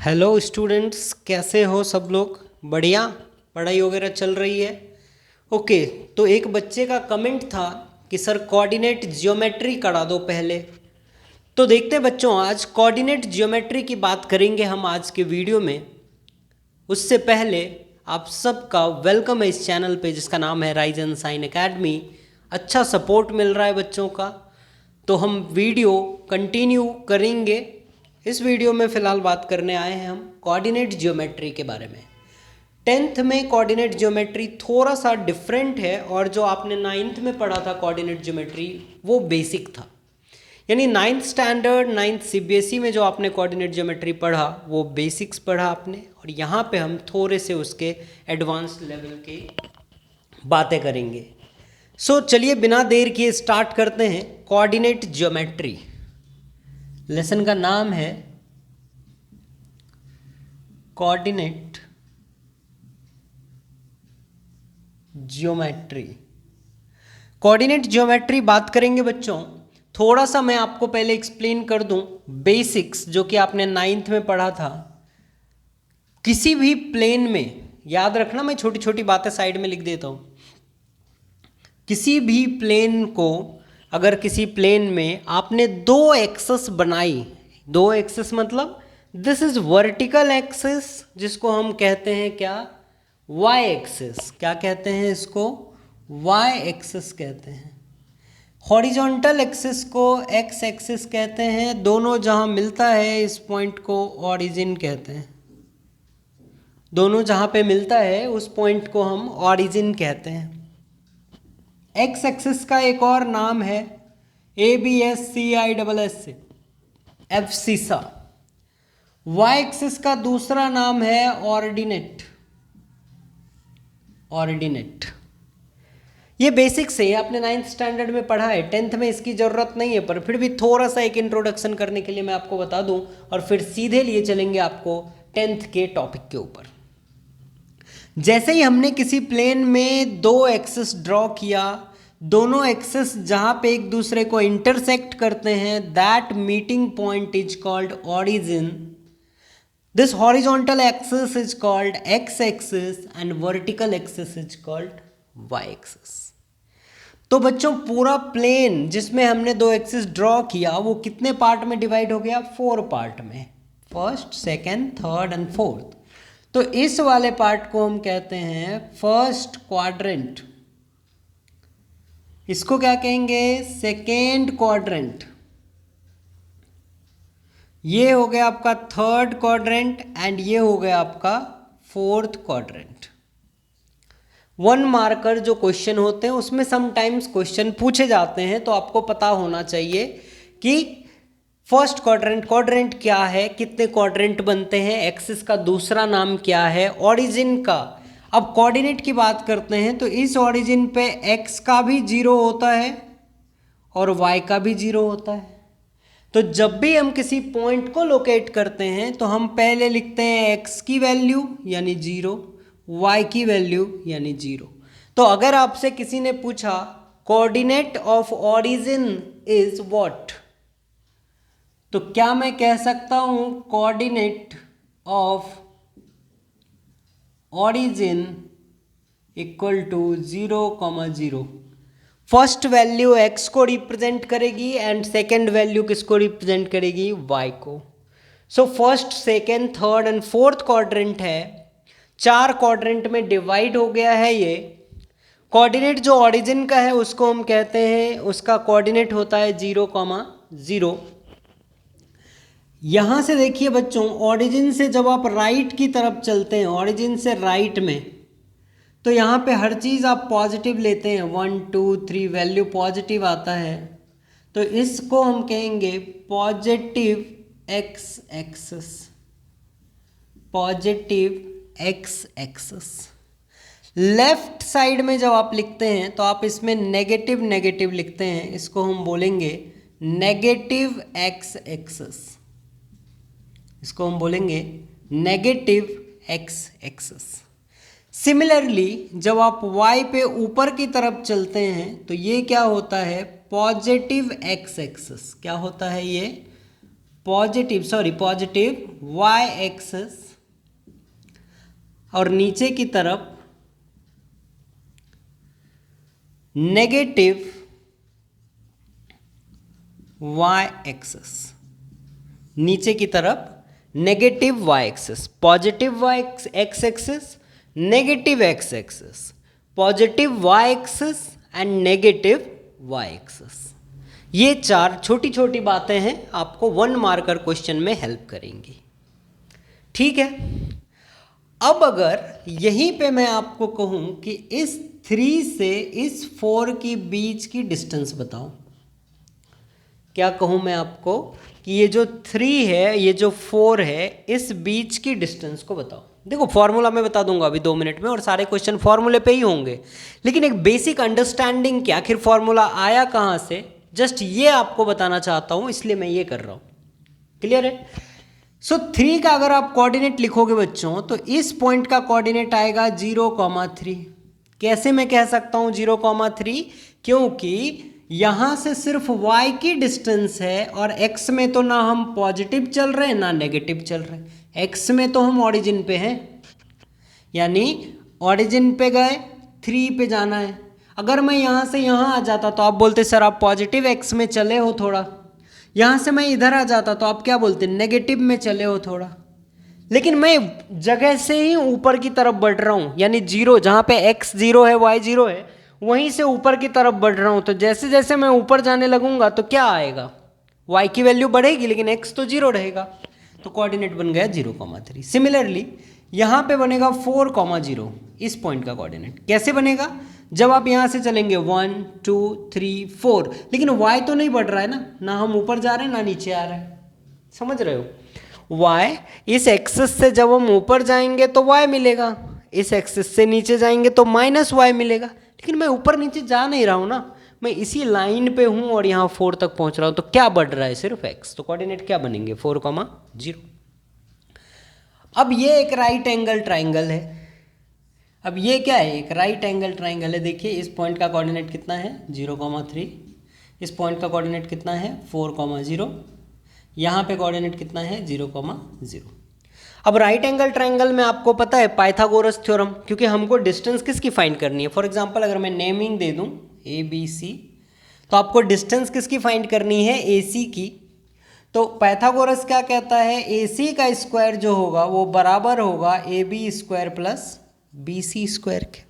Hello students, कैसे हो सब लोग? बढ़िया, पढ़ाई वगैरह चल रही है? ओके। तो एक बच्चे का कमेंट था कि सर कोऑर्डिनेट ज्योमेट्री करा दो पहले। तो देखते हैं बच्चों, आज कोऑर्डिनेट ज्योमेट्री की बात करेंगे हम आज के वीडियो में। उससे पहले आप सबका वेलकम है इस चैनल पे जिसका नाम है राइज एंड शाइन एकेडमी। अच्छा सपोर्ट मिल रहा है बच्चों का, तो हम वीडियो कंटिन्यू करेंगे। इस वीडियो में फ़िलहाल बात करने आए हैं हम कोऑर्डिनेट ज्योमेट्री के बारे में। 10th में कोऑर्डिनेट ज्योमेट्री थोड़ा सा डिफरेंट है, और जो आपने 9th में पढ़ा था कोऑर्डिनेट ज्योमेट्री वो बेसिक था। यानी 9th स्टैंडर्ड 9th सीबीएसई में जो आपने कोऑर्डिनेट ज्योमेट्री पढ़ा वो बेसिक्स पढ़ा आपने, और यहाँ पे हम थोड़े से उसके एडवांस लेवल की बातें करेंगे। सो चलिए बिना देर किए स्टार्ट करते हैं। कोऑर्डिनेट ज्योमेट्री लेसन का नाम है कोऑर्डिनेट ज्योमेट्री। कोऑर्डिनेट ज्योमेट्री बात करेंगे बच्चों। थोड़ा सा मैं आपको पहले एक्सप्लेन कर दूं बेसिक्स, जो कि आपने 9th में पढ़ा था। किसी भी प्लेन में, याद रखना मैं छोटी छोटी बातें साइड में लिख देता हूँ। किसी भी प्लेन को, अगर किसी प्लेन में आपने दो एक्सेस बनाई, दो एक्सेस मतलब दिस इज वर्टिकल एक्सिस जिसको हम कहते हैं क्या, वाई एक्सिस। क्या कहते हैं इसको? वाई एक्सिस कहते हैं। हॉरिजॉन्टल एक्सिस को एक्स एक्सिस कहते हैं। दोनों जहां मिलता है इस पॉइंट को ऑरिजिन कहते हैं। दोनों जहां पे मिलता है उस पॉइंट को हम ऑरिजिन कहते हैं। एक्स एक्सिस का एक और नाम है ABSCISS एब्सिसा। वाई एक्सिस का दूसरा नाम है ऑर्डिनेट। ऑर्डिनेट ये बेसिक से आपने 9th स्टैंडर्ड में पढ़ा है, 10th में इसकी ज़रूरत नहीं है, पर फिर भी थोड़ा सा एक इंट्रोडक्शन करने के लिए मैं आपको बता दूं, और फिर सीधे लिए चलेंगे आपको 10th के टॉपिक के ऊपर। जैसे ही हमने किसी प्लेन में दो एक्सिस ड्रॉ किया, दोनों एक्सिस जहां पे एक दूसरे को इंटरसेक्ट करते हैं, that meeting point is called origin. This horizontal axis is called X axis and vertical axis is called Y axis. तो बच्चों पूरा प्लेन जिसमें हमने दो एक्सिस ड्रॉ किया वो कितने पार्ट में डिवाइड हो गया? 4 पार्ट में। First, second, third and fourth. तो इस वाले पार्ट को हम कहते हैं फर्स्ट क्वाड्रेंट। इसको क्या कहेंगे? Second quadrant. ये हो गया आपका थर्ड क्वाड्रेंट एंड ये हो गया आपका फोर्थ क्वाड्रेंट। 1 मार्कर जो क्वेश्चन होते हैं उसमें समटाइम्स क्वेश्चन पूछे जाते हैं, तो आपको पता होना चाहिए कि फर्स्ट क्वाड्रेंट, क्वाड्रेंट क्या है, कितने क्वाड्रेंट बनते हैं, एक्सिस का दूसरा नाम क्या है, ऑरिजिन का। अब कोऑर्डिनेट की बात करते हैं तो इस ऑरिजिन पे एक्स का भी 0 होता है और वाई का भी 0 होता है। तो जब भी हम किसी पॉइंट को लोकेट करते हैं तो हम पहले लिखते हैं एक्स की वैल्यू यानी 0, वाई की वैल्यू यानी 0। तो अगर आपसे किसी ने पूछा coordinate of origin is what, तो क्या मैं कह सकता हूं coordinate of origin equal to 0,0। First value X को रिप्रेजेंट करेगी एंड सेकेंड वैल्यू किसको रिप्रेजेंट करेगी? वाई को। So first, second, third and fourth quadrant है, 4 क्वाड्रेंट में डिवाइड हो गया है ये। कोऑर्डिनेट जो ऑरिजिन का है उसको हम कहते हैं, उसका कोऑर्डिनेट होता है 0,0। यहां से देखिए बच्चों, ऑरिजिन से जब आप राइट की तरफ चलते हैं, ऑरिजिन से राइट में, तो यहाँ पे हर चीज़ आप पॉजिटिव लेते हैं। 1 2 3 वैल्यू पॉजिटिव आता है, तो इसको हम कहेंगे positive x axis. Positive x axis. Left side में जब आप लिखते हैं तो आप इसमें नेगेटिव नेगेटिव लिखते हैं, इसको हम बोलेंगे नेगेटिव एक्स एक्सिस। इसको हम बोलेंगे नेगेटिव एक्स एक्सिस। सिमिलरली जब आप y पे ऊपर की तरफ चलते हैं तो ये क्या होता है? Positive x axis. क्या होता है ये? पॉजिटिव वाई एक्सिस और नीचे की तरफ नेगेटिव वाई एक्सिस, नीचे की तरफ negative Y axis, positive Y X axis, negative X axis, positive Y axis and negative Y axis. ये चार छोटी छोटी बातें हैं, आपको 1 मार्कर क्वेश्चन में हेल्प करेंगी। ठीक है, अब अगर यहीं पे मैं आपको कहूं कि इस 3 से इस 4 की बीच की डिस्टेंस बताओ, क्या कहूं मैं आपको कि ये जो 3 है, ये जो 4 है, इस बीच की डिस्टेंस को बताओ। देखो फॉर्मूला मैं बता दूंगा अभी 2 मिनट में, और सारे क्वेश्चन फॉर्मूले पे ही होंगे, लेकिन एक बेसिक अंडरस्टैंडिंग कि आखिर फॉर्मूला आया कहाँ से, जस्ट ये आपको बताना चाहता हूं, इसलिए मैं ये कर रहा हूं। क्लियर है? सो 3 का अगर आप कोऑर्डिनेट लिखोगे बच्चों, तो इस पॉइंट का कोऑर्डिनेट आएगा 0,3। कैसे मैं कह सकता हूं 0,3? क्योंकि यहां से सिर्फ y की डिस्टेंस है, और x में तो ना हम पॉजिटिव चल रहे हैं ना नेगेटिव चल रहे हैं, x में तो हम ऑरिजिन पे हैं, यानी ऑरिजिन पे गए, 3 पे जाना है। अगर मैं यहाँ से यहाँ आ जाता तो आप बोलते सर आप पॉजिटिव x में चले हो थोड़ा, यहाँ से मैं इधर आ जाता तो आप क्या बोलते नेगेटिव में चले हो थोड़ा, लेकिन मैं जगह से ही ऊपर की तरफ बढ़ रहा हूँ, यानी 0 जहाँ पे x 0 है y 0 है, वहीं से ऊपर की तरफ बढ़ रहा हूँ। तो जैसे जैसे मैं ऊपर जाने लगूंगा तो क्या आएगा, y की वैल्यू बढ़ेगी लेकिन x तो 0 रहेगा, तो कोऑर्डिनेट बन गया 0,3। सिमिलरली यहाँ पे बनेगा 4,0, इस पॉइंट का कोऑर्डिनेट कैसे बनेगा, जब आप यहाँ से चलेंगे 1 2 3 4, लेकिन y तो नहीं बढ़ रहा है ना हम ऊपर जा रहे हैं ना नीचे आ रहा है, समझ रहे हो। y इस एक्सिस से जब हम ऊपर जाएंगे तो y मिलेगा, इस एक्सिस से नीचे जाएंगे तो -y मिलेगा, लेकिन मैं ऊपर नीचे जा नहीं रहा हूँ ना, मैं इसी लाइन पे हूँ और यहाँ 4 तक पहुँच रहा हूँ, तो क्या बढ़ रहा है, सिर्फ x, तो कोऑर्डिनेट क्या बनेंगे 4,0। अब ये एक राइट एंगल ट्राइंगल है, अब ये क्या है, एक राइट एंगल ट्राइंगल है। देखिए इस पॉइंट का कोऑर्डिनेट कितना है 0,3, इस पॉइंट का कोऑर्डिनेट कितना है 4,0, यहाँ पे कोऑर्डिनेट कितना है 0,0। अब राइट एंगल ट्राइंगल में आपको पता है पाइथागोरस थ्योरम, क्योंकि हमको डिस्टेंस किसकी फाइंड करनी है। फॉर एग्जांपल अगर मैं नेमिंग दे दूं ABC, तो आपको डिस्टेंस किसकी फाइंड करनी है AC की। तो पाइथागोरस क्या कहता है, AC का स्क्वायर जो होगा वो बराबर होगा AB square plus BC square के।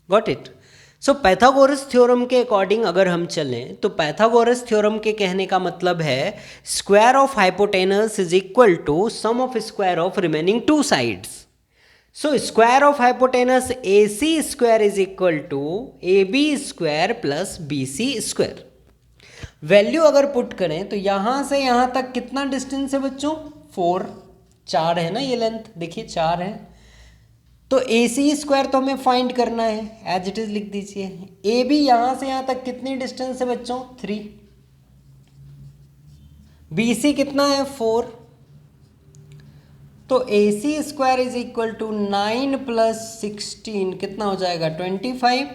Got it. So Pythagoras theorem के अकॉर्डिंग अगर हम चलें तो पाइथागोरस थ्योरम के कहने का मतलब है square of hypotenuse is equal to sum of square of remaining 2 sides. So square of hypotenuse AC square is equal to AB square plus BC square. Value अगर पुट करें तो यहां से यहां तक कितना डिस्टेंस है बच्चों 4, 4 है ना ये लेंथ, देखिए 4 है। तो AC स्क्वायर तो हमें फाइंड करना है, एज इट इज लिख दीजिए। AB यहां से यहां तक कितनी डिस्टेंस है बच्चों 3, BC कितना है 4, तो AC square is equal to 9 plus 16 कितना हो जाएगा 25।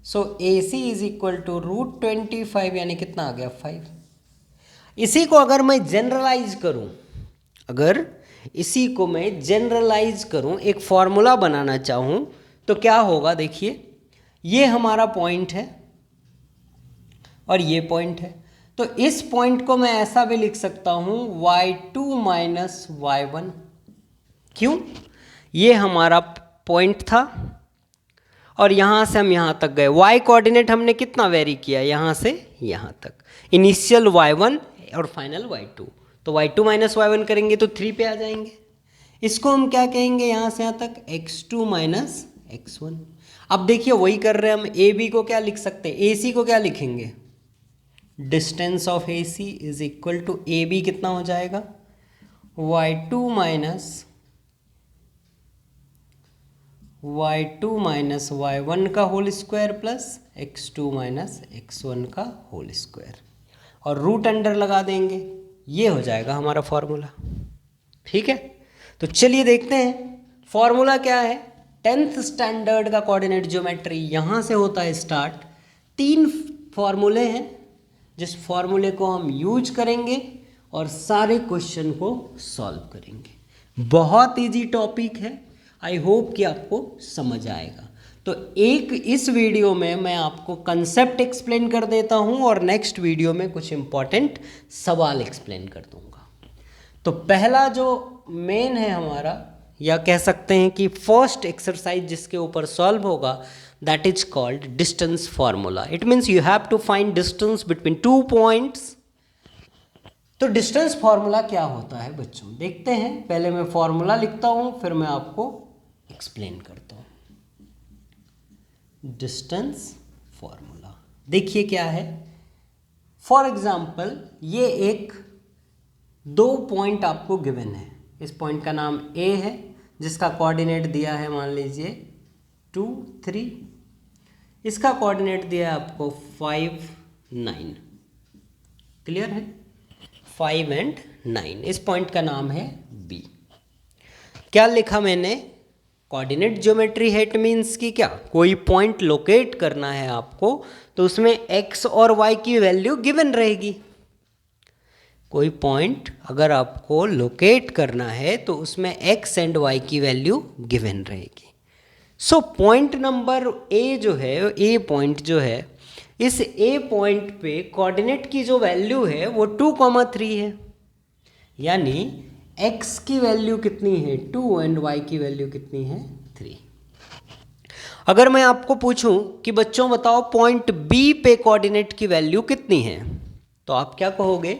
So AC is equal to √25 यानी कितना आ गया 5। इसी को अगर मैं जनरलाइज करूं, अगर इसी को मैं जनरलाइज करूं, एक फॉर्मूला बनाना चाहूं तो क्या होगा, देखिए ये हमारा पॉइंट है और ये पॉइंट है, तो इस पॉइंट को मैं ऐसा भी लिख सकता हूं y2 माइनस y1। क्यों, ये हमारा पॉइंट था और यहां से हम यहां तक गए, y कोऑर्डिनेट हमने कितना वेरी किया, यहां से यहां तक, इनिशियल y1 और फाइनल y2, तो y2 माइनस y1 करेंगे तो 3 पे आ जाएंगे। इसको हम क्या कहेंगे यहां से यहां तक x2 माइनस x1। अब देखिए वही कर रहे हैं हम, AB को क्या लिख सकते हैं, AC को क्या लिखेंगे, distance of AC is equal to AB कितना हो जाएगा y2 माइनस y1 का whole square plus x2 minus x1 का होल स्क्वायर, और रूट अंडर लगा देंगे, ये हो जाएगा हमारा फॉर्मूला। ठीक है, तो चलिए देखते हैं फॉर्मूला क्या है। 10th स्टैंडर्ड का कोऑर्डिनेट ज्योमेट्री यहाँ से होता है स्टार्ट। 3 फॉर्मूले हैं, जिस फॉर्मूले को हम यूज करेंगे और सारे क्वेश्चन को सॉल्व करेंगे। बहुत इजी टॉपिक है, आई होप कि आपको समझ आएगा। तो एक इस वीडियो में मैं आपको कंसेप्ट एक्सप्लेन कर देता हूं और नेक्स्ट वीडियो में कुछ इंपॉर्टेंट सवाल एक्सप्लेन कर दूंगा। तो पहला जो मेन है हमारा, या कह सकते हैं कि फर्स्ट एक्सरसाइज जिसके ऊपर सॉल्व होगा, that is called distance formula. It means you have to find distance between 2 points. तो डिस्टेंस फॉर्मूला क्या होता है बच्चों, देखते हैं। पहले मैं फॉर्मूला लिखता हूं, फिर मैं आपको एक्सप्लेन करता हूं। डिस्टेंस फॉर्मूला देखिए क्या है। फॉर एग्जाम्पल ये एक 2 पॉइंट आपको गिवन है। इस पॉइंट का नाम ए है, जिसका कोऑर्डिनेट दिया है मान लीजिए 2, 3। इसका कोऑर्डिनेट दिया है आपको 5, 9। क्लियर है? 5 एंड 9। इस पॉइंट का नाम है बी। क्या लिखा मैंने? कोऑर्डिनेट ज्योमेट्री है। इट मीन्स कि क्या, कोई पॉइंट लोकेट करना है आपको तो उसमें एक्स और वाई की वैल्यू गिवन रहेगी। कोई पॉइंट अगर आपको लोकेट करना है तो उसमें एक्स एंड वाई की वैल्यू गिवन रहेगी। सो पॉइंट नंबर ए जो है, ए पॉइंट जो है, इस ए पॉइंट पे कोऑर्डिनेट की जो वैल्यू है वो 2,3 है। यानी x की वैल्यू कितनी है 2 एंड y की वैल्यू कितनी है 3। अगर मैं आपको पूछूं कि बच्चों बताओ पॉइंट B पे कोऑर्डिनेट की वैल्यू कितनी है, तो आप क्या कहोगे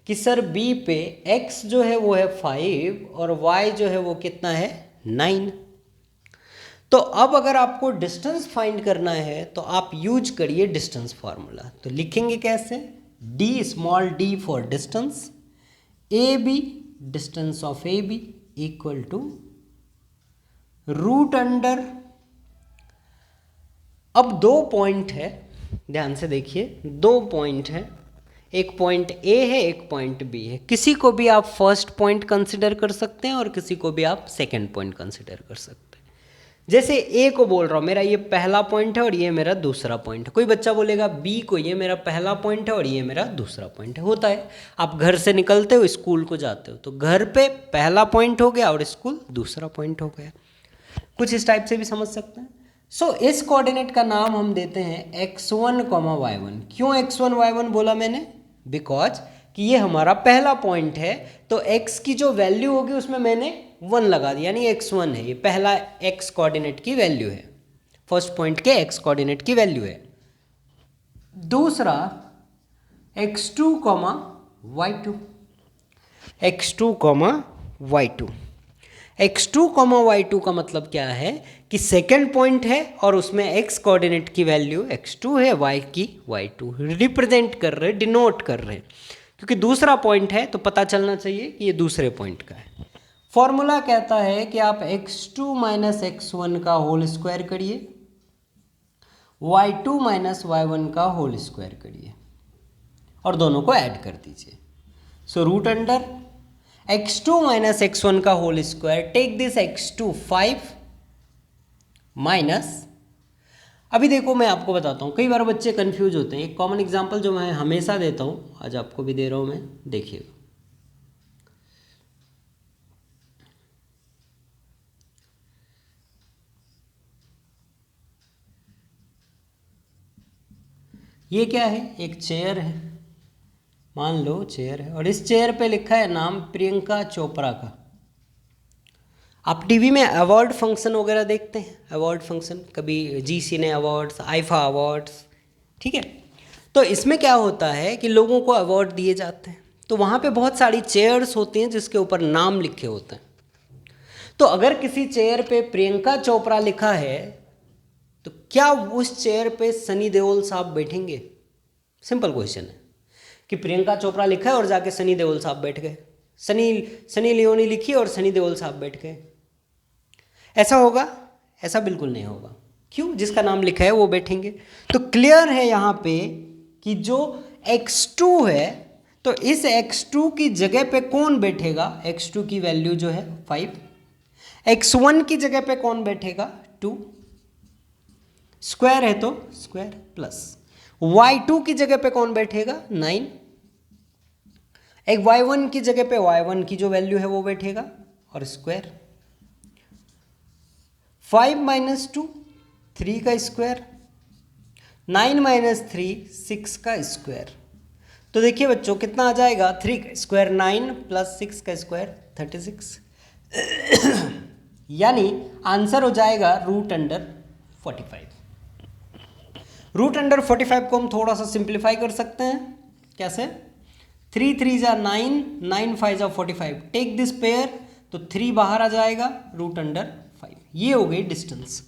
कि सर B पे x जो है वो है 5 और y जो है वो कितना है 9। तो अब अगर आपको डिस्टेंस फाइंड करना है तो आप यूज करिए डिस्टेंस फार्मूला। तो लिखेंगे कैसे? d, small d for distance, AB, distance of A B equal to root under. अब 2 पॉइंट है, ध्यान से देखिए, 2 पॉइंट है। एक पॉइंट ए है, एक पॉइंट बी है। किसी को भी आप फर्स्ट पॉइंट कंसिडर कर सकते हैं और किसी को भी आप सेकंड पॉइंट कंसिडर कर सकते हैं। जैसे ए को बोल रहा हूँ मेरा ये पहला पॉइंट है और ये मेरा दूसरा पॉइंट है। कोई बच्चा बोलेगा बी को ये मेरा पहला पॉइंट है और ये मेरा दूसरा पॉइंट है। होता है, आप घर से निकलते हो, स्कूल को जाते हो, तो घर पे पहला पॉइंट हो गया और स्कूल दूसरा पॉइंट हो गया। कुछ इस टाइप से भी समझ सकते हैं। सो इस कोऑर्डिनेट का नाम हम देते हैं x1, y1। क्यों x1, y1 बोला मैंने? बिकॉज कि ये हमारा पहला पॉइंट है, तो x की जो वैल्यू होगी उसमें मैंने 1 लगा दिया, यानी x1 है। ये पहला x कोऑर्डिनेट की वैल्यू है, फर्स्ट पॉइंट के x कोऑर्डिनेट की वैल्यू है। दूसरा x2, y2। x2, y2। x2, y2 का मतलब क्या है कि सेकेंड पॉइंट है और उसमें x कोऑर्डिनेट की वैल्यू x2 है, y की y2। रिप्रेजेंट कर रहे, डिनोट कर रहे, क्योंकि दूसरा पॉइंट है तो पता चलना चाहिए कि ये दूसरे पॉइंट का है। फॉर्मूला कहता है कि आप x2 माइनस x1 का होल स्क्वायर करिए, y2 माइनस y1 का होल स्क्वायर करिए और दोनों को ऐड कर दीजिए। So root under x2 minus x1 का whole square, take this x2 5 minus. अभी देखो मैं आपको बताता हूँ, कई बार बच्चे कंफ्यूज होते हैं। एक कॉमन एग्जांपल जो मैं हमेशा देता हूँ, आज आपको भी दे रहा हूँ मैं, देखिएगा। ये क्या है? एक चेयर है, मान लो चेयर है, और इस चेयर पे लिखा है नाम प्रियंका चोपड़ा का। आप टीवी में अवार्ड फंक्शन वगैरह देखते हैं, अवार्ड फंक्शन, कभी जी सिने अवार्ड्स, आईफा अवार्ड्स, ठीक है। तो इसमें क्या होता है कि लोगों को अवार्ड दिए जाते हैं, तो वहाँ पे बहुत सारी चेयर्स होती हैं जिसके ऊपर नाम लिखे होते हैं। तो अगर किसी चेयर पे प्रियंका चोपड़ा लिखा है तो क्या उस चेयर पे सनी देओल साहब बैठेंगे? सिंपल क्वेश्चन है कि प्रियंका चोपड़ा लिखा है और जाके सनी देओल साहब बैठ गए, सनी लियोनी लिखी और सनी देओल साहब बैठ गए, ऐसा होगा? ऐसा बिल्कुल नहीं होगा। क्यों? जिसका नाम लिखा है वो बैठेंगे। तो क्लियर है यहाँ पे कि जो x2 है, तो इस x2 की जगह पे कौन बैठेगा? x2 की वैल्यू जो है 5, x1 की जगह पे कौन बैठेगा? 2, स्क्वायर है तो स्क्वायर, प्लस y2 की जगह पे कौन बैठेगा 9, एक y1 की जगह पे y1 की जो वैल्यू है वो बैठेगा और स्क्वायर, 5 माइनस 2 3 का स्क्वायर, 9 माइनस 3 6 का स्क्वायर। तो देखिए बच्चों कितना आ जाएगा, 3 का स्क्वायर 9 प्लस 6 का स्क्वायर 36 यानी आंसर हो जाएगा रूट अंडर 45। रूट अंडर 45 को हम थोड़ा सा सिंप्लीफाई कर सकते हैं, कैसे, 3 3 जा 9, 9 5 जा 45, टेक दिस पेयर, तो 3 बाहर आ जाएगा, रूट अंडर 5। ये हो गई डिस्टेंस।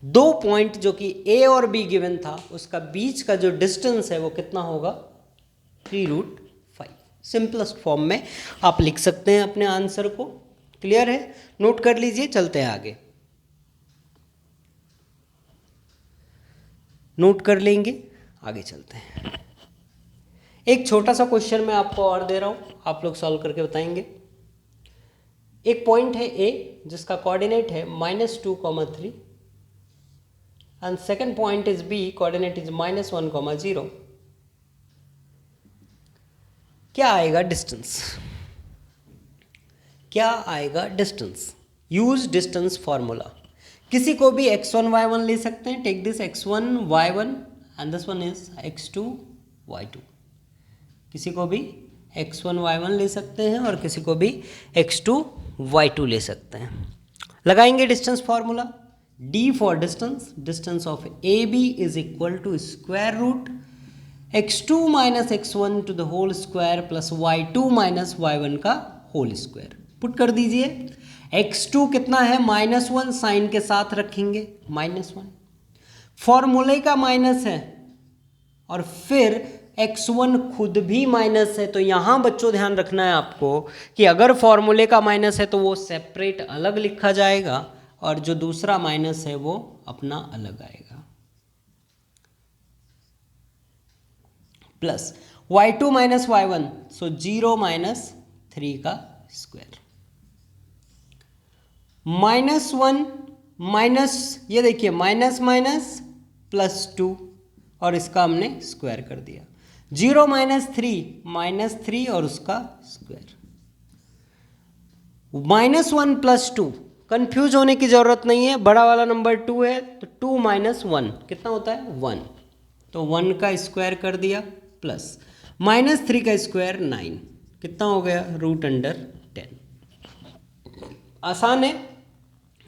दो पॉइंट जो कि ए और बी गिवन था उसका बीच का जो डिस्टेंस है वो कितना होगा 3√5। सिंपलेस्ट फॉर्म में आप लिख सकते हैं अपने आंसर को। क्लियर है, नोट कर लीजिए, चलते हैं आगे, नोट कर लेंगे, आगे चलते हैं। एक छोटा सा क्वेश्चन मैं आपको और दे रहा हूं, आप लोग सॉल्व करके बताएंगे। एक पॉइंट है ए जिसका कोऑर्डिनेट है -2, 3 and second point is B, coordinate is -1, 0। क्या आएगा डिस्टेंस, क्या आएगा डिस्टेंस? Use distance formula. किसी को भी x1 y1 ले सकते हैं, take this x1 y1 and this one is x2 y2। किसी को भी x1 y1 ले सकते हैं और किसी को भी x2 y2 ले सकते हैं। लगाएंगे distance formula, d for distance, distance of AB is equal to square root x2 minus x1 to the whole square plus y2 minus y1 का होल स्क्वायर। पुट कर दीजिए, x2 कितना है -1, साइन के साथ रखेंगे -1, फॉर्मूले का माइनस है और फिर x1 खुद भी माइनस है। तो यहां बच्चों ध्यान रखना है आपको कि अगर फॉर्मूले का माइनस है तो वो सेपरेट अलग लिखा जाएगा और जो दूसरा माइनस है वो अपना अलग आएगा। प्लस y2 माइनस y1, सो 0 माइनस 3 का स्क्वायर, -1 माइनस, ये देखिए माइनस माइनस +2 और इसका हमने स्क्वायर कर दिया, 0 माइनस 3 और उसका स्क्वायर, -1 + 2। कंफ्यूज होने की जरूरत नहीं है, बड़ा वाला नंबर 2 है तो 2 माइनस 1 कितना होता है 1, तो 1 का स्क्वायर कर दिया, प्लस -3 का स्क्वायर 9, कितना हो गया √10। आसान है,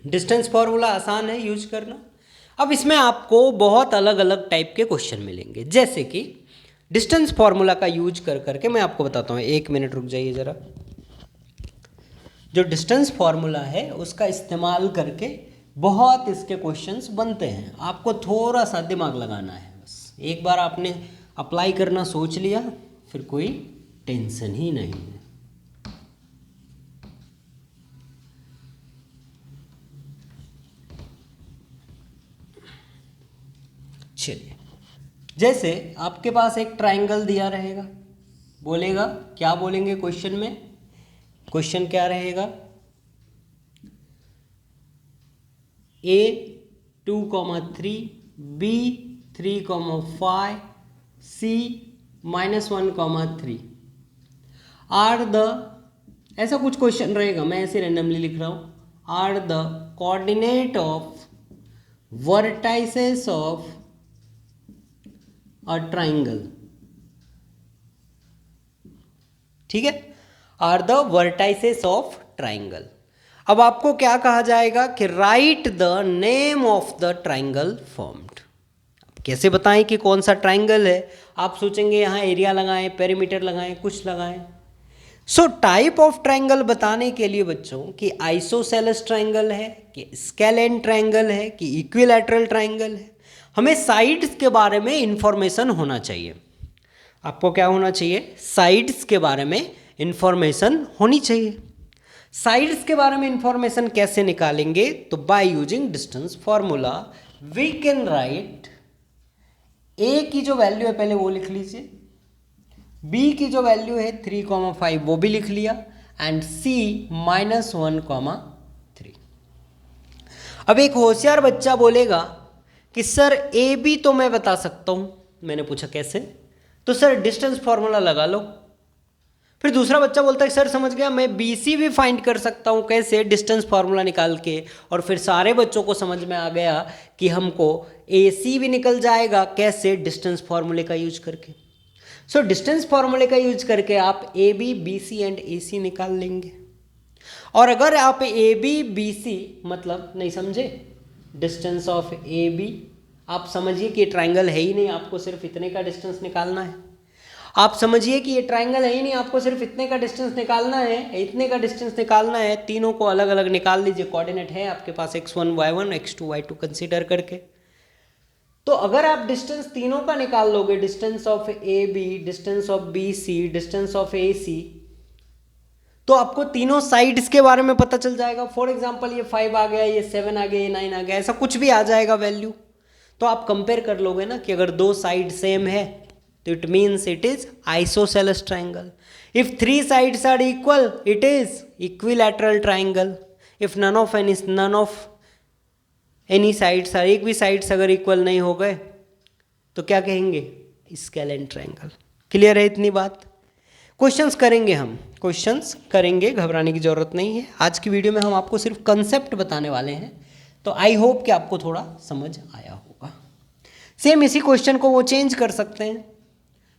डिस्टेंस फॉर्मूला आसान है यूज करना। अब इसमें आपको बहुत अलग अलग टाइप के क्वेश्चन मिलेंगे, जैसे कि डिस्टेंस फॉर्मूला का यूज कर करके मैं आपको बताता हूँ। 1 मिनट रुक जाइए ज़रा। जो डिस्टेंस फॉर्मूला है उसका इस्तेमाल करके बहुत इसके क्वेश्चंस बनते हैं, आपको थोड़ा सा दिमाग लगाना है बस। एक बार आपने अप्लाई करना सोच लिया फिर कोई टेंशन ही नहीं है। चलिए, जैसे आपके पास एक ट्रायंगल दिया रहेगा, बोलेगा क्या बोलेंगे क्वेश्चन में, क्वेश्चन क्या रहेगा, A 2,3, B 3,5, C -1,3 are the, ऐसा कुछ क्वेश्चन रहेगा, मैं ऐसे रैंडमली लिख रहा हूँ, are the coordinate of vertices of a triangle. ठीक है, are the vertices of triangle. अब आपको क्या कहा जाएगा कि write the name of the triangle formed. कैसे बताएं कि कौन सा ट्राइंगल है? आप सोचेंगे यहाँ एरिया लगाएं, पेरीमीटर लगाएं, कुछ लगाएं। सो टाइप ऑफ ट्राइंगल बताने के लिए बच्चों कि आइसोसेलेस ट्राइंगल है कि स्केलेन ट्राइंगल है कि इक्विलैटरल ट्राइंगल है, हमें साइड्स के बारे में इंफॉर्मेशन होना चाहिए। आपको क्या होना चाहिए? साइड्स के बारे में इंफॉर्मेशन होनी चाहिए। साइड्स के बारे में इंफॉर्मेशन कैसे निकालेंगे? तो by using distance formula we can write a की जो वैल्यू है पहले वो लिख लीजिए, बी की जो वैल्यू है 3,5 वो भी लिख लिया, एंड सी -1,3। अब एक होशियार बच्चा बोलेगा कि सर ए बी तो मैं बता सकता हूँ, मैंने पूछा कैसे, तो सर डिस्टेंस फॉर्मूला लगा लो। फिर दूसरा बच्चा बोलता है सर समझ गया, मैं BC भी फाइंड कर सकता हूँ कैसे, डिस्टेंस फार्मूला निकाल के। और फिर सारे बच्चों को समझ में आ गया कि हमको AC भी निकल जाएगा कैसे, डिस्टेंस फार्मूले का यूज करके। सो डिस्टेंस फार्मूले का यूज करके आप AB, BC एंड AC निकाल लेंगे। और अगर आप AB, BC मतलब नहीं समझे, डिस्टेंस ऑफ AB, आप समझिए कि ये ट्राइंगल है ही नहीं, आपको सिर्फ इतने का डिस्टेंस निकालना है। आप समझिए कि ये ट्राइंगल है ही नहीं, आपको सिर्फ इतने का डिस्टेंस निकालना है, इतने का डिस्टेंस निकालना है। तीनों को अलग अलग निकाल लीजिए, कोऑर्डिनेट है आपके पास x1 y1 x2 y2 consider करके। तो अगर आप डिस्टेंस तीनों का निकाल लोगे, distance of AB, distance of BC, distance of AC, तो आपको तीनों साइड्स के बारे में पता चल जाएगा। फॉर एग्जाम्पल ये 5 आ गया, ये 7 आ गया, ये 9 आ गया, ऐसा कुछ भी आ जाएगा वैल्यू। तो आप कंपेयर कर लोगे ना कि अगर दो साइड सेम है तो it means it is isosceles triangle. If 3 sides are equal, it is equilateral triangle. If none of any sides are, एक भी साइड्स अगर इक्वल नहीं हो गए तो क्या कहेंगे, स्केलेन ट्राइंगल। क्लियर है इतनी बात? क्वेश्चंस करेंगे, हम क्वेश्चंस करेंगे, घबराने की जरूरत नहीं है। आज की वीडियो में हम आपको सिर्फ कंसेप्ट बताने वाले हैं, तो आई होप कि आपको थोड़ा समझ आया होगा। सेम इसी क्वेश्चन को वो चेंज कर सकते हैं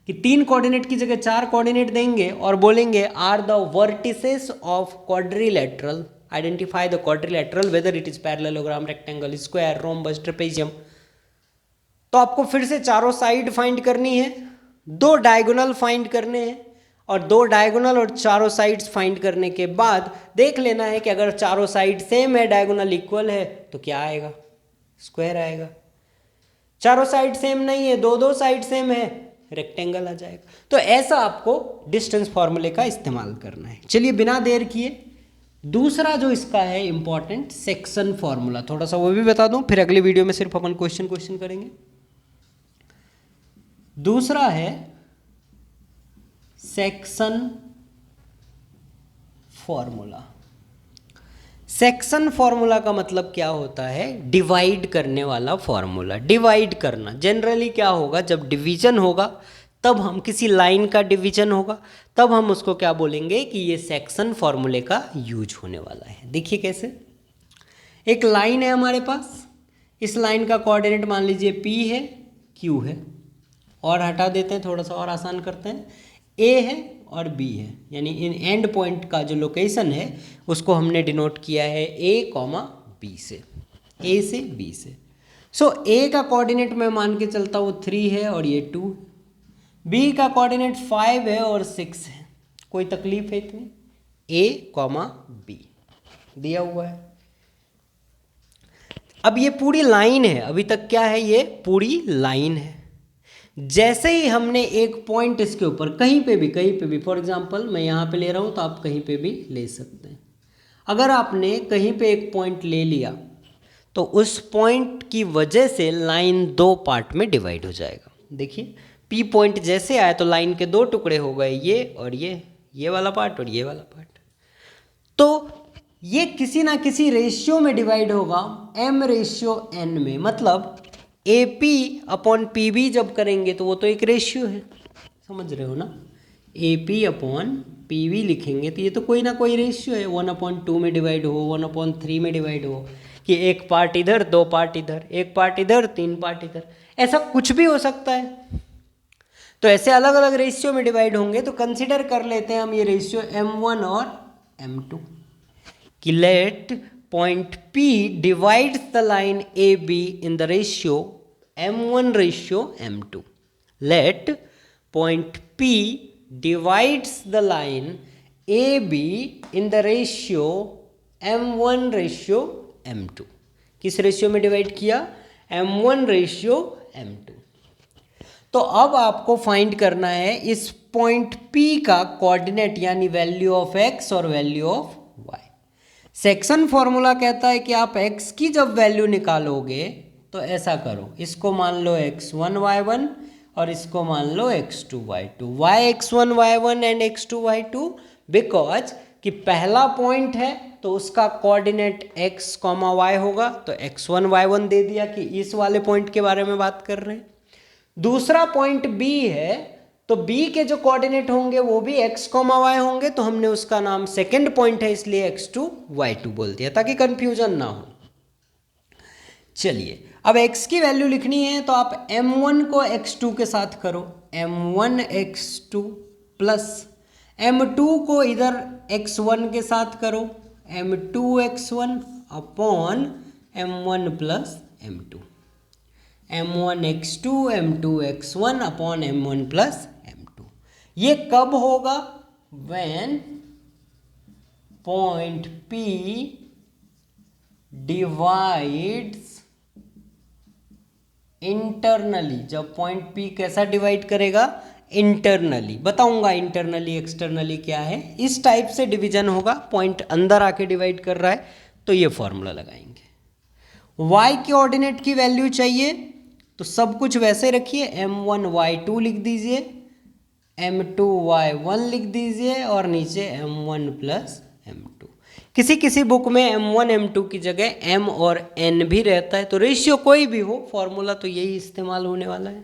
कि 3 कोऑर्डिनेट की जगह 4 कोऑर्डिनेट देंगे और बोलेंगे are the vertices of quadrilateral, identify the quadrilateral whether it is parallelogram, rectangle, square, rhombus, trapezium. तो आपको फिर से चारों साइड फाइंड करनी है, 2 डायगोनल फाइंड करने हैं, और 2 डायगोनल और चारों साइड्स फाइंड करने के बाद देख लेना है कि अगर चारों साइड सेम है, डायगोनल इक्वल है, तो क्या आएगा, स्क्वायर आएगा। चारों साइड सेम नहीं है, 2 साइड सेम है, रेक्टेंगल आ जाएगा। तो ऐसा आपको डिस्टेंस फॉर्मूले का इस्तेमाल करना है। चलिए बिना देर किए दूसरा जो इसका है इंपॉर्टेंट, सेक्शन फॉर्मूला, थोड़ा सा वो भी बता दूं, फिर अगली वीडियो में सिर्फ अपन क्वेश्चन करेंगे। दूसरा है सेक्शन फॉर्मूला। सेक्शन फॉर्मूला का मतलब क्या होता है, डिवाइड करने वाला फॉर्मूला। डिवाइड करना, जनरली क्या होगा, जब डिवीजन होगा तब हम, किसी लाइन का डिवीजन होगा तब हम उसको क्या बोलेंगे कि ये सेक्शन फॉर्मूले का यूज होने वाला है। देखिए कैसे, एक लाइन है हमारे पास, इस लाइन का कोऑर्डिनेट मान लीजिए P है, Q है, और हटा देते हैं, थोड़ा सा और आसान करते हैं, A है और B है, यानी इन एंड पॉइंट का जो लोकेशन है उसको हमने डिनोट किया है A, B से, A से B से। सो A का कोऑर्डिनेट मैं मान के चलता हूँ 3 है और ये 2, B का कोऑर्डिनेट 5 है और 6 है। कोई तकलीफ है इतनी, A, B दिया हुआ है। अब ये पूरी लाइन है, अभी तक क्या है, ये पूरी लाइन है। जैसे ही हमने एक पॉइंट इसके ऊपर कहीं पे भी, फॉर एग्जांपल मैं यहाँ पे ले रहा हूँ तो आप कहीं पे भी ले सकते हैं। अगर आपने कहीं पे एक पॉइंट ले लिया तो उस पॉइंट की वजह से लाइन 2 पार्ट में डिवाइड हो जाएगा। देखिए P पॉइंट जैसे आया तो लाइन के 2 टुकड़े हो गए, ये और ये वाला पार्ट और ये वाला पार्ट। तो ये किसी ना किसी रेशियो में डिवाइड होगा, M/N में। मतलब AP अपॉन PB जब करेंगे तो वो तो एक रेशियो है, समझ रहे हो ना। AP अपॉन PB लिखेंगे तो ये तो कोई ना कोई रेशियो है, 1/2 में डिवाइड हो, 1/3 में डिवाइड हो, कि एक पार्ट इधर 2 पार्ट इधर, एक पार्ट इधर 3 पार्ट इधर, ऐसा कुछ भी हो सकता है। तो ऐसे अलग अलग रेशियो में डिवाइड होंगे, तो कंसिडर कर लेते हैं हम ये रेशियो M1 और M2 कि late point P divides the line AB in the ratio M1/M2. Let point P divides the line AB in the ratio M1/M2. किस रेशियो में डिवाइड किया, M1/M2। तो अब आपको फाइंड करना है इस पॉइंट P का कोऑर्डिनेट, यानी वैल्यू ऑफ x और value of y। Section formula कहता है कि आप x की जब वैल्यू निकालोगे तो ऐसा करो, इसको मान लो x1 y1 और इसको मान लो x2 y2। y x1 y1 and x2 y2 because कि पहला पॉइंट है तो उसका कोऑर्डिनेट x, y होगा, तो x1 y1 दे दिया कि इस वाले पॉइंट के बारे में बात कर रहे हैं। दूसरा पॉइंट B है, तो B के जो कोऑर्डिनेट होंगे वो भी x, y होंगे, तो हमने उसका नाम सेकंड पॉइंट है इसलिए x2 y2 बोल दिया ताकि कंफ्यूजन ना हो। चलिए अब x की वैल्यू लिखनी है तो आप m1 को x2 के साथ करो, m1 x2 प्लस m2 को इधर x1 के साथ करो, m2 x1 upon m1 plus m2, m1 x2 m2 x1 upon m1 plus m2। ये कब होगा? when point P divides internally, जब पॉइंट P कैसा डिवाइड करेगा? इंटरनली। बताऊंगा इंटरनली एक्सटर्नली क्या है। इस टाइप से डिवीजन होगा, पॉइंट अंदर आके डिवाइड कर रहा है, तो ये फॉर्मूला लगाएंगे। y के ऑर्डिनेट की वैल्यू चाहिए तो सब कुछ वैसे रखिए, m1 y2 लिख दीजिए, m2 y1 लिख दीजिए और नीचे m1 प्लस m2। किसी किसी बुक में m1 m2 की जगह m और n भी रहता है, तो रेशियो कोई भी हो, फॉर्मूला तो यही इस्तेमाल होने वाला है।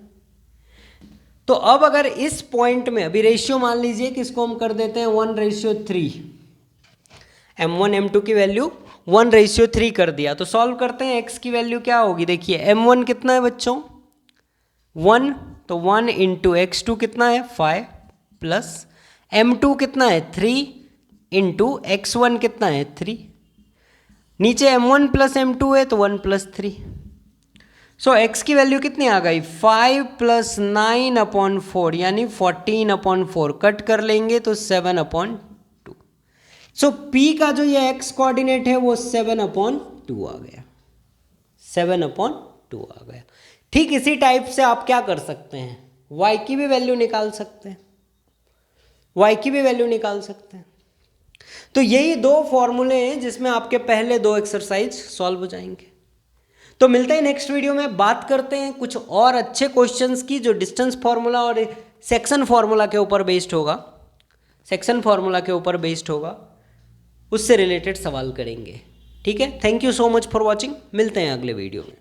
तो अब अगर इस पॉइंट में अभी रेशियो मान लीजिए कि इसको हम कर देते हैं 1:3, m1 m2 की वैल्यू 1:3 कर दिया, तो सॉल्व करते हैं। x की वैल्यू क्या होगी? देखिए m1 कितना है बच्चों? 1, तो 1 इंटू x2 कितना है? 5 प्लस m2 कितना है? 3 इंटू x1 कितना है? 3। नीचे m1 प्लस m2 है तो 1 प्लस 3। सो x की वैल्यू कितनी आ गई? 5 प्लस 9/4 यानी 14/4। कट कर लेंगे तो 7/2। सो P का जो ये x कोऑर्डिनेट है वो 7/2 आ गया, 7/2 आ गया। ठीक इसी टाइप से आप क्या कर सकते हैं? y की भी वैल्यू निकाल सकते हैं, y की भी वैल्यू निकाल सकते हैं। तो यही दो फॉर्मूले हैं जिसमें आपके पहले दो एक्सरसाइज सॉल्व हो जाएंगे। तो मिलते हैं नेक्स्ट वीडियो में, बात करते हैं कुछ और अच्छे क्वेश्चंस की जो डिस्टेंस फार्मूला और सेक्शन फार्मूला के ऊपर बेस्ड होगा, सेक्शन फार्मूला के ऊपर बेस्ड होगा, उससे रिलेटेड सवाल करेंगे। ठीक है, thank you so much for watching. मिलते हैं अगले वीडियो में।